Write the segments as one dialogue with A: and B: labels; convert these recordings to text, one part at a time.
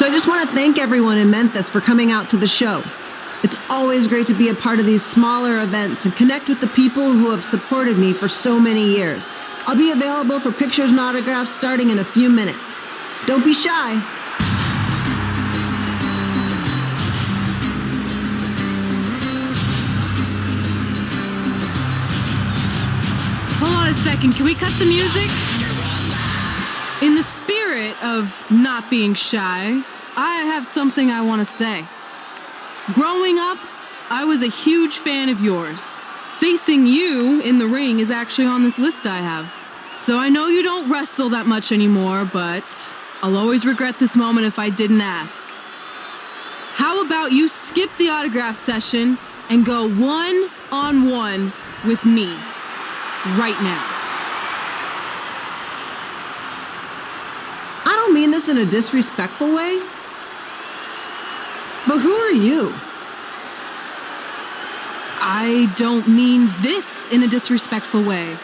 A: I just want to thank everyone in Memphis for coming out to the show. It's always great to be a part of these smaller events and connect with the people who have supported me for so many years. I'll be available for pictures and autographs starting in a few minutes. Don't be shy.
B: Hold on a second, can we cut the music? In the spirit of not being shy, I have something I want to say. Growing up, I was a huge fan of yours. Facing you in the ring is actually on this list I have. So I know you don't wrestle that much anymore, but I'll always regret this moment if I didn't ask. How about you skip the autograph session and go one-on-one with me right now?
A: I don't mean this in a disrespectful way, but who are you?
B: I don't mean this in a disrespectful way,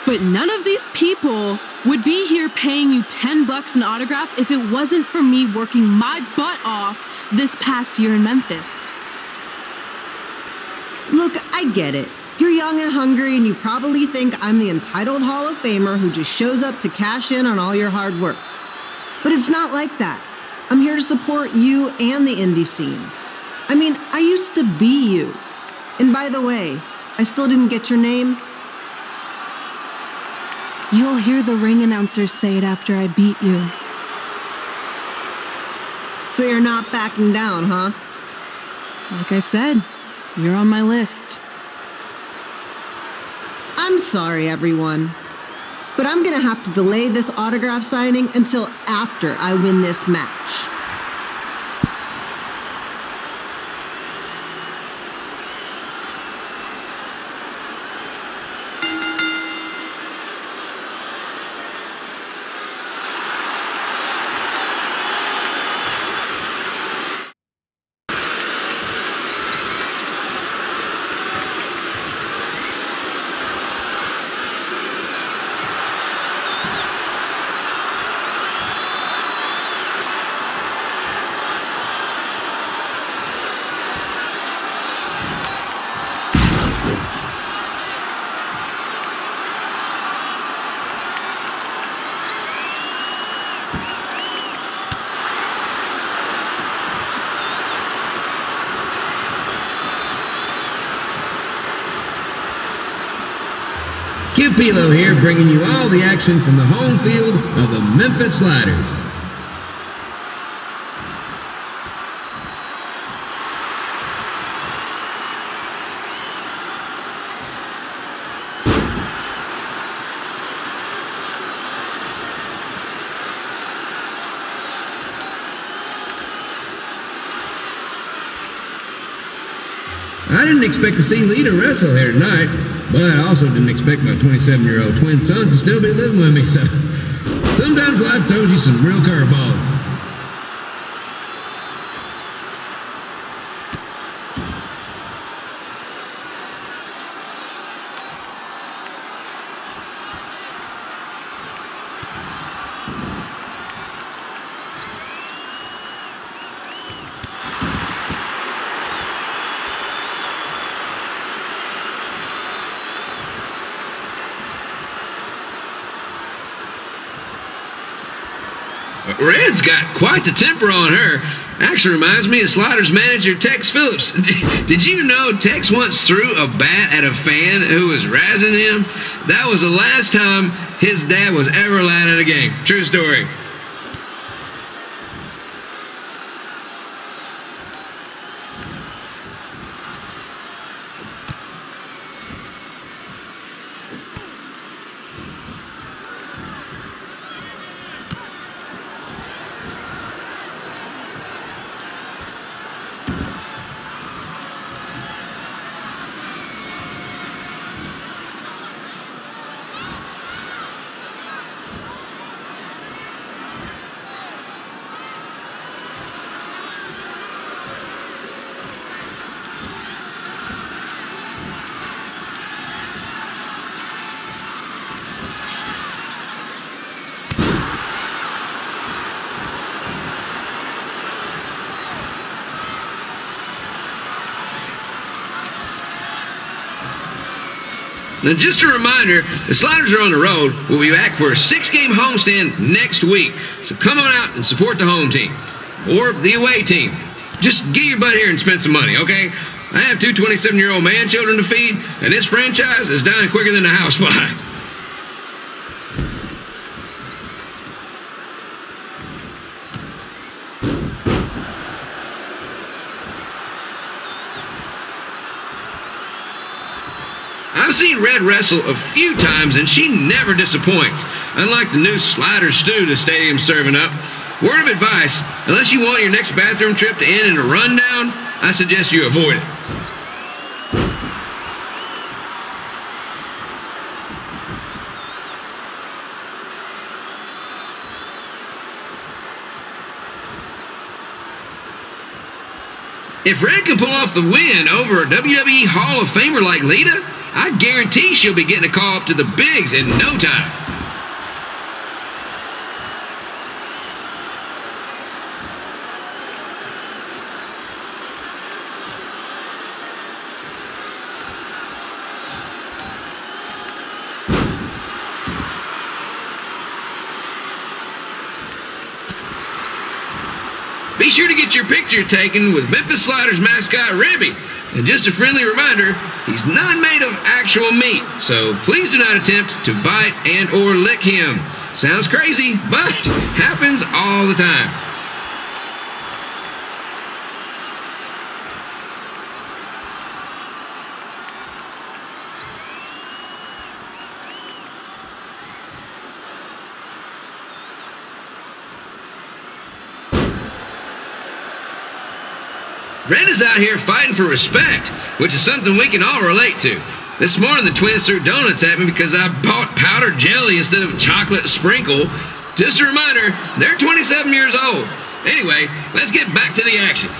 B: but none of these people would be here paying you $10 an autograph if it wasn't for me working my butt off this past year in Memphis.
A: Look, I get it. You're young and hungry, and you probably think I'm the entitled Hall of Famer who just shows up to cash in on all your hard work. But it's not like that. I'm here to support you and the indie scene. I mean, I used to be you. And by the way, I still didn't get your name.
B: You'll hear the ring announcers say it after I beat you.
A: So you're not backing down, huh?
B: Like I said, you're on my list.
A: I'm sorry, everyone. But I'm gonna have to delay this autograph signing until after I win this match.
C: Q Pilo here, bringing you all the action from the home field of the Memphis Sliders. I didn't expect to see Lita wrestle here tonight, but I also didn't expect my 27-year-old twin sons to still be living with me, so sometimes life throws you some real curveballs. Red's got quite the temper on her. Actually reminds me of Sliders manager Tex Phillips. Did you know Tex once threw a bat at a fan who was razzing him? That was the last time his dad was ever allowed at a game. True story. Now, just a reminder, the Sliders are on the road. We'll be back for a 6-game homestand next week. So come on out and support the home team. Or the away team. Just get your butt here and spend some money, okay? I have two 27-year-old man-children to feed, and this franchise is dying quicker than a housefly. I've seen Red wrestle a few times, and she never disappoints, unlike the new slider stew the stadium's serving up. Word of advice, unless you want your next bathroom trip to end in a rundown, I suggest you avoid it. If Red can pull off the win over a WWE Hall of Famer like Lita, I guarantee she'll be getting a call up to the bigs in no time. Be sure to get your picture taken with Memphis Sliders mascot Ribby. And just a friendly reminder, he's not made of actual meat, so please do not attempt to bite and or lick him. Sounds crazy, but happens all the time. Red is out here fighting for respect, which is something we can all relate to. This morning the twins threw donuts at me because I bought powdered jelly instead of chocolate sprinkle. Just a reminder, they're 27 years old. Anyway, let's get back to the action.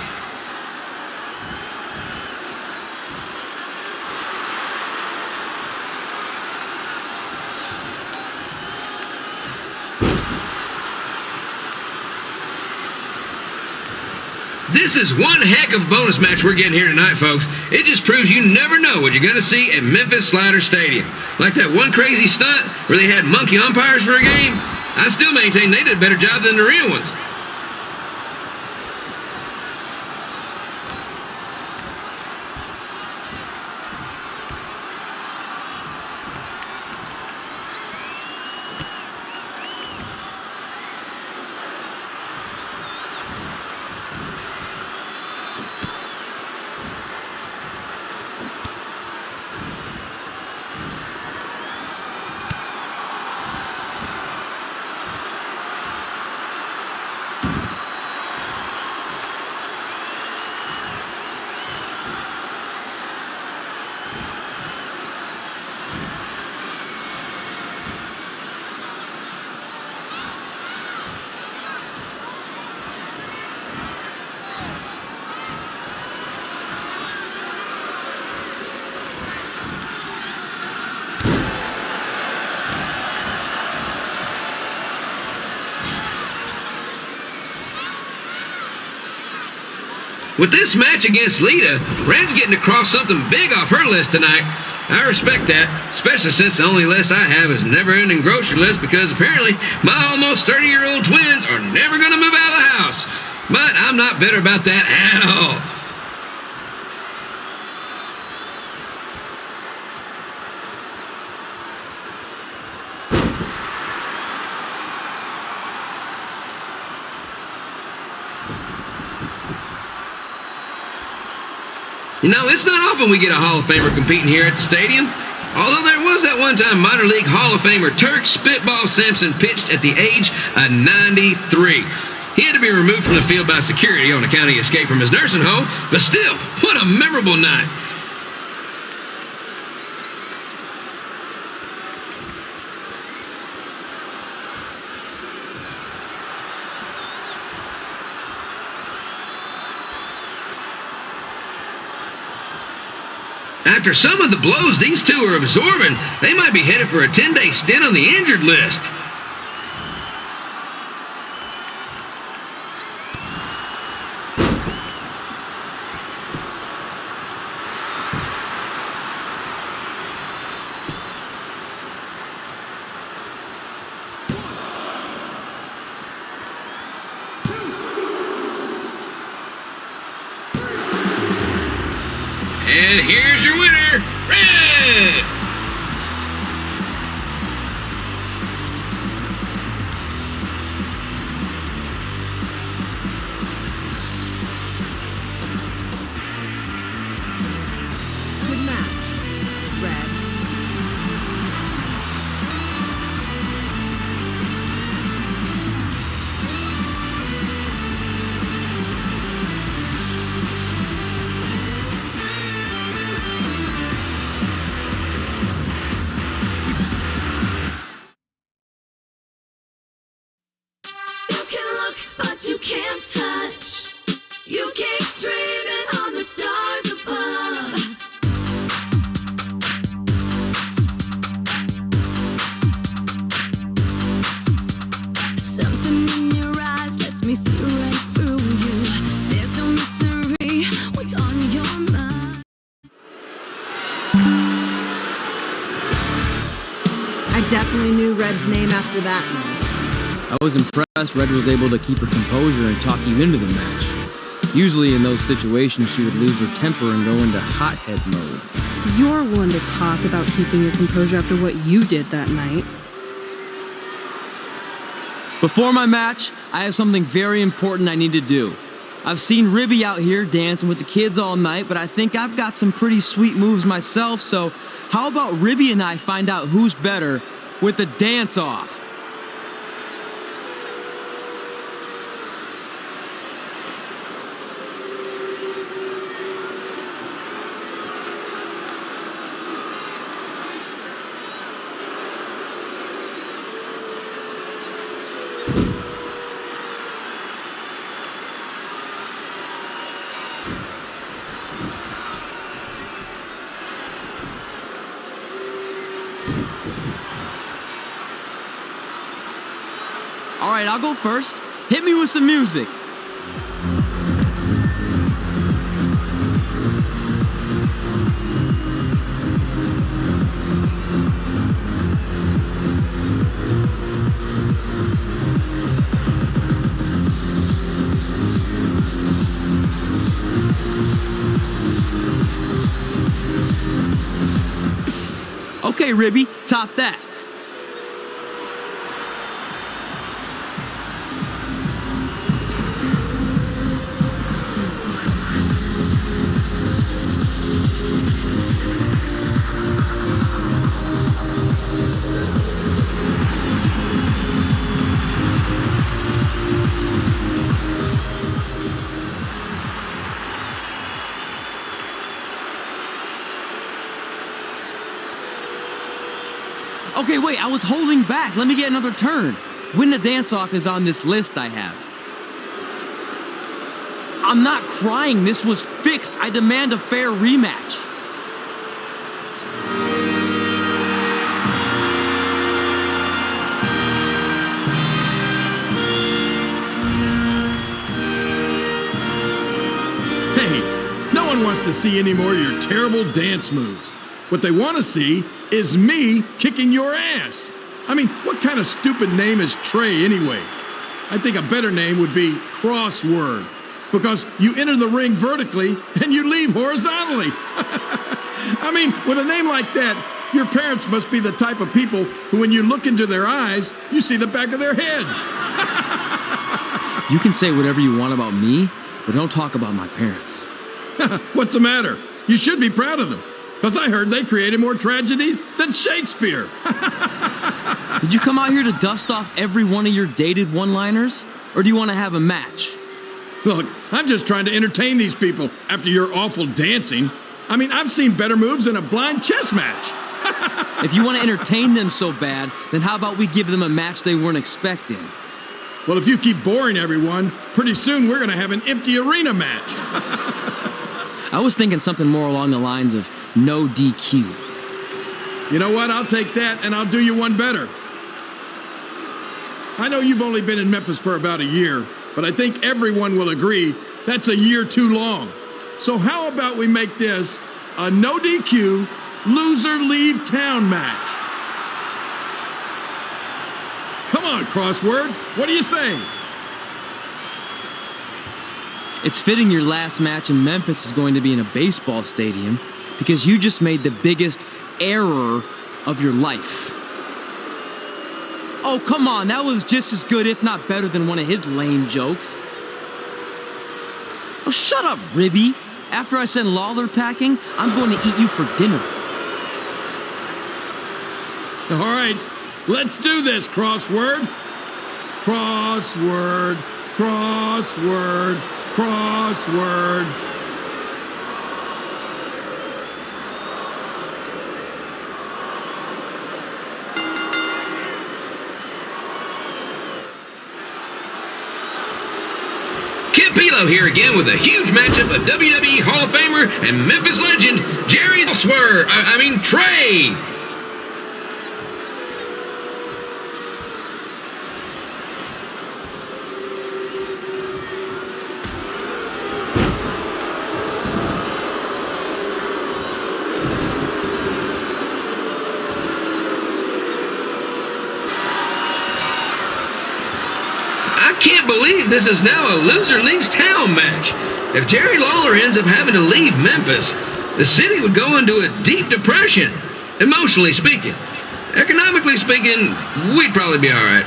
C: This is one heck of a bonus match we're getting here tonight, folks. It just proves you never know what you're going to see at Memphis Slider Stadium. Like that one crazy stunt where they had monkey umpires for a game. I still maintain they did a better job than the real ones. With this match against Lita, Red's getting to cross something big off her list tonight. I respect that, especially since the only list I have is never-ending grocery list because apparently my almost 30-year-old twins are never going to move out of the house. But I'm not bitter about that at all. You know, it's not often we get a Hall of Famer competing here at the stadium. Although there was that one time minor league Hall of Famer Turk Spitball Simpson pitched at the age of 93. He had to be removed from the field by security on account he escaped from his nursing home, but still, what a memorable night. After some of the blows these two are absorbing, they might be headed for a 10-day stint on the injured list. And here's your winner, Red!
A: Good match, Red.
D: You can look, but you can't touch. You keep dreaming on the stars above. Something in your eyes lets me see right through you. There's no mystery. What's on your mind?
A: I definitely knew Red's name after that night.
E: I was impressed Red was able to keep her composure and talk you into the match. Usually in those situations, she would lose her temper and go into hothead mode.
B: You're one to talk about keeping your composure after what you did that night.
E: Before my match, I have something very important I need to do. I've seen Ribby out here dancing with the kids all night, but I think I've got some pretty sweet moves myself, so how about Ribby and I find out who's better with the dance-off? All right, I'll go first. Hit me with some music. Okay, Ribby, top that. Okay, wait, I was holding back. Let me get another turn. Win the dance-off is on this list I have. I'm not crying. This was fixed. I demand a fair rematch.
F: Hey, no one wants to see any more of your terrible dance moves. What they want to see is me kicking your ass. I mean, what kind of stupid name is Trey anyway? I think a better name would be Crossword, because you enter the ring vertically and you leave horizontally. I mean, with a name like that, your parents must be the type of people who, when you look into their eyes, you see the back of their heads.
E: You can say whatever you want about me, but don't talk about my parents.
F: What's the matter? You should be proud of them, because I heard they created more tragedies than Shakespeare.
E: Did you come out here to dust off every one of your dated one-liners? Or do you want to have a match?
F: Look, I'm just trying to entertain these people after your awful dancing. I mean, I've seen better moves than a blind chess match.
E: If you want to entertain them so bad, then how about we give them a match they weren't expecting?
F: Well, if you keep boring everyone, pretty soon we're going to have an empty arena match.
E: I was thinking something more along the lines of no DQ.
F: You know what? I'll take that, and I'll do you one better. I know you've only been in Memphis for about a year, but I think everyone will agree that's a year too long. So how about we make this a no DQ, loser leave town match? Come on, Crossword. What do you say?
E: It's fitting your last match in Memphis is going to be in a baseball stadium because you just made the biggest error of your life. Oh, come on, that was just as good, if not better, than one of his lame jokes. Oh, shut up, Ribby. After I send Lawler packing, I'm going to eat you for dinner.
F: All right, let's do this, crossword. Crossword, crossword, crossword.
C: Kip Pilo here again with a huge matchup of WWE Hall of Famer and Memphis legend Jerry Trey. I can't believe this is now a loser leaves town match. If Jerry Lawler ends up having to leave Memphis, the city would go into a deep depression, emotionally speaking. Economically speaking, we'd probably be all right.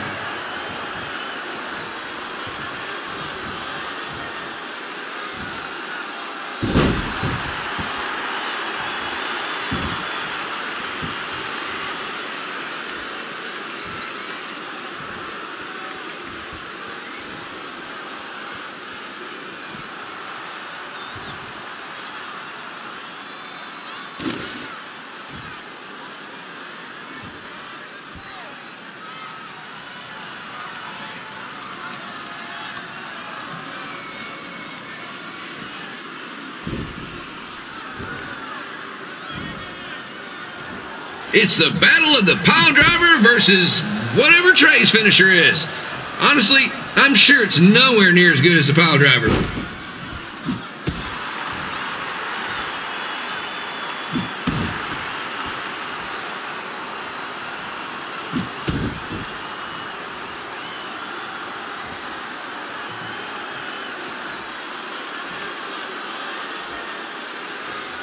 C: It's the battle of the pile driver versus whatever Trey's finisher is. Honestly, I'm sure it's nowhere near as good as the pile driver.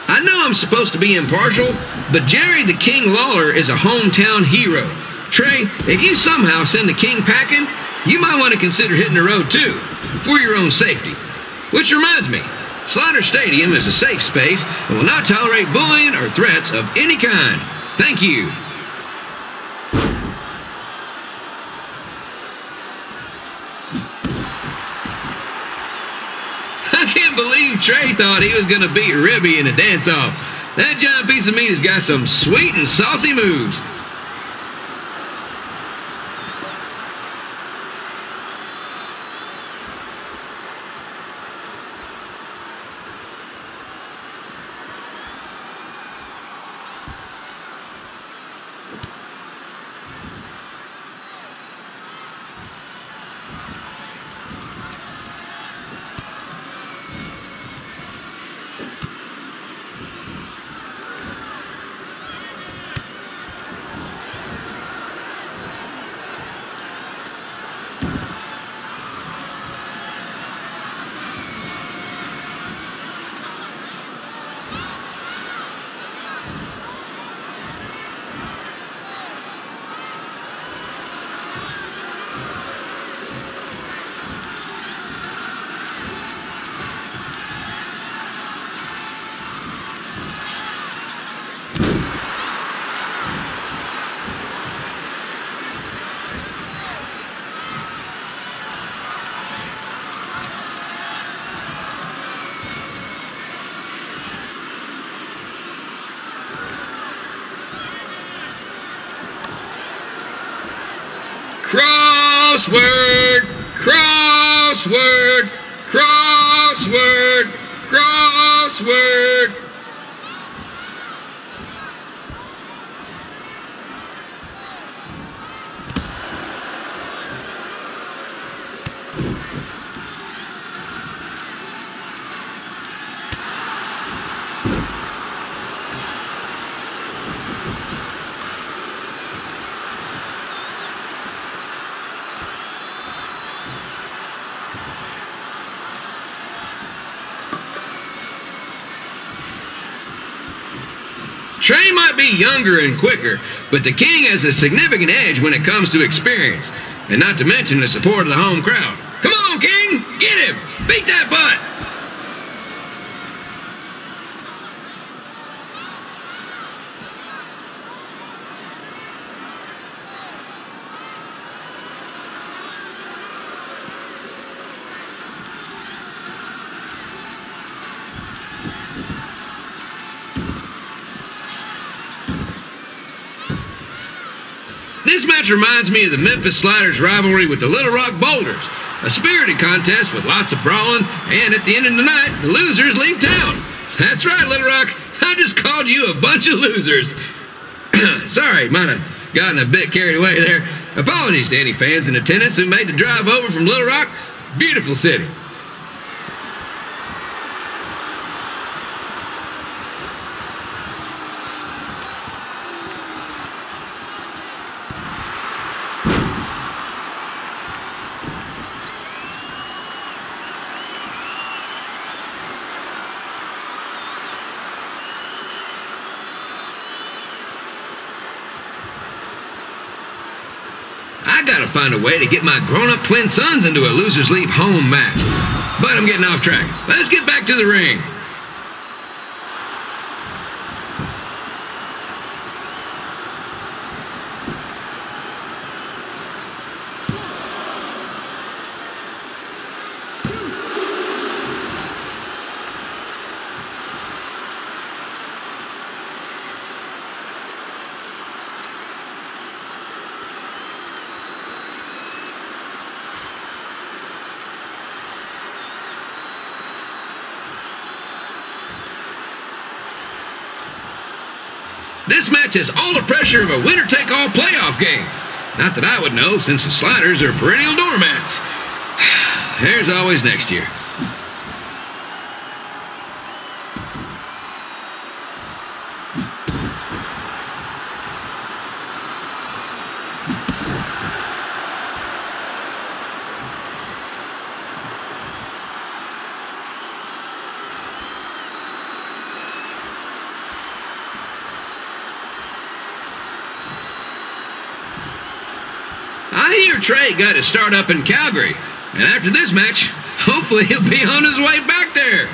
C: I know I'm supposed to be impartial, but Jerry the King Lawler is a hometown hero. Trey, if you somehow send the King packing, you might want to consider hitting the road too, for your own safety. Which reminds me, Slaughter Stadium is a safe space and will not tolerate bullying or threats of any kind. Thank you. I can't believe Trey thought he was going to beat Ribby in a dance-off. That giant piece of meat has got some sweet and saucy moves. Crossword, crossword, crossword, crossword. Trey might be younger and quicker, but the King has a significant edge when it comes to experience, and not to mention the support of the home crowd. Come on, King! Get him! Beat that butt! This match reminds me of the Memphis Sliders' rivalry with the Little Rock Boulders, a spirited contest with lots of brawling, and at the end of the night, the losers leave town. That's right, Little Rock. I just called you a bunch of losers. Sorry, might have gotten a bit carried away there. Apologies to any fans in attendance who made the drive over from Little Rock. Beautiful city. I gotta find a way to get my grown-up twin sons into a losers leave home match. But I'm getting off track. Let's get back to the ring. This match has all the pressure of a winner-take-all playoff game. Not that I would know, since the Sliders are perennial doormats. There's always next year. I hear Trey got his start up in Calgary, and after this match, hopefully he'll be on his way back there.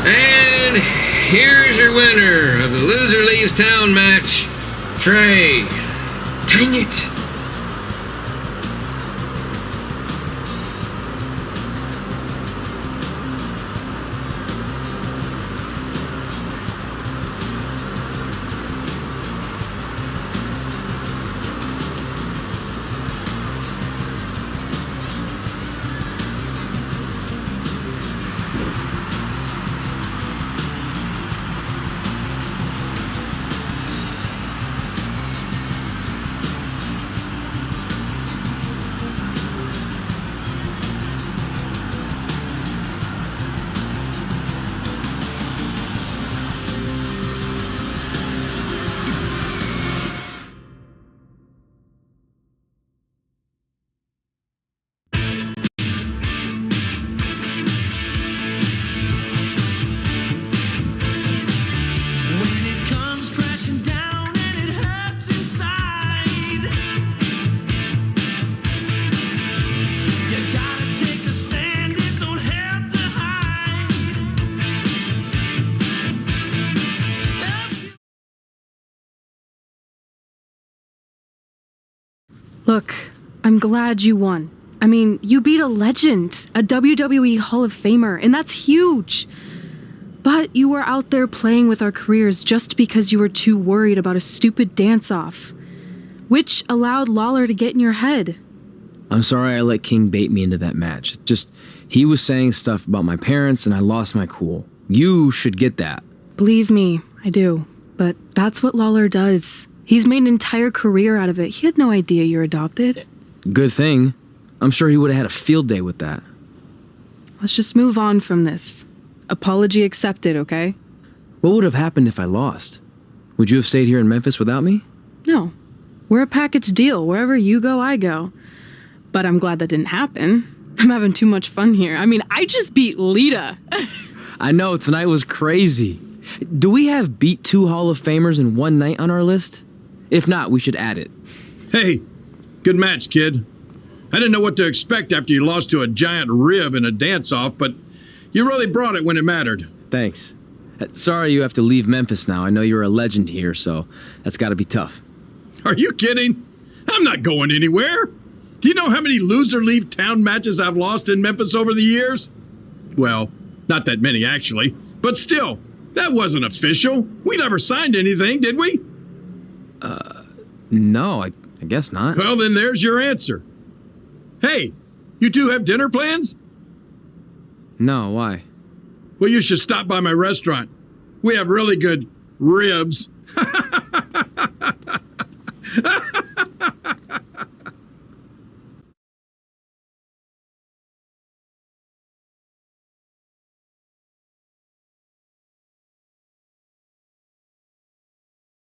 C: And here's your winner of the Loser Leaves Town match, Trey. Dang it.
B: Look, I'm glad you won. I mean, you beat a legend, a WWE Hall of Famer, and that's huge. But you were out there playing with our careers just because you were too worried about a stupid dance-off, which allowed Lawler to get in your head.
E: I'm sorry I let King bait me into that match. Just, he was saying stuff about my parents and I lost my cool. You should get that.
B: Believe me, I do. But that's what Lawler does. He's made an entire career out of it. He had no idea you're adopted.
E: Good thing. I'm sure he would have had a field day with that.
B: Let's just move on from this. Apology accepted, okay?
E: What would have happened if I lost? Would you have stayed here in Memphis without me?
B: No. We're a package deal. Wherever you go, I go. But I'm glad that didn't happen. I'm having too much fun here. I mean, I just beat Lita.
E: I know, tonight was crazy. Do we have beat 2 Hall of Famers in one night on our list? If not, we should add it.
F: Hey, good match, kid. I didn't know what to expect after you lost to a giant rib in a dance-off, but you really brought it when it mattered.
E: Thanks. Sorry you have to leave Memphis now. I know you're a legend here, so that's gotta be tough.
F: Are you kidding? I'm not going anywhere. Do you know how many loser leave town matches I've lost in Memphis over the years? Well, not that many actually, but still, that wasn't official. We never signed anything, did we?
E: No, I guess not.
F: Well, then there's your answer. Hey, you two have dinner plans?
E: No, why?
F: Well, you should stop by my restaurant. We have really good ribs.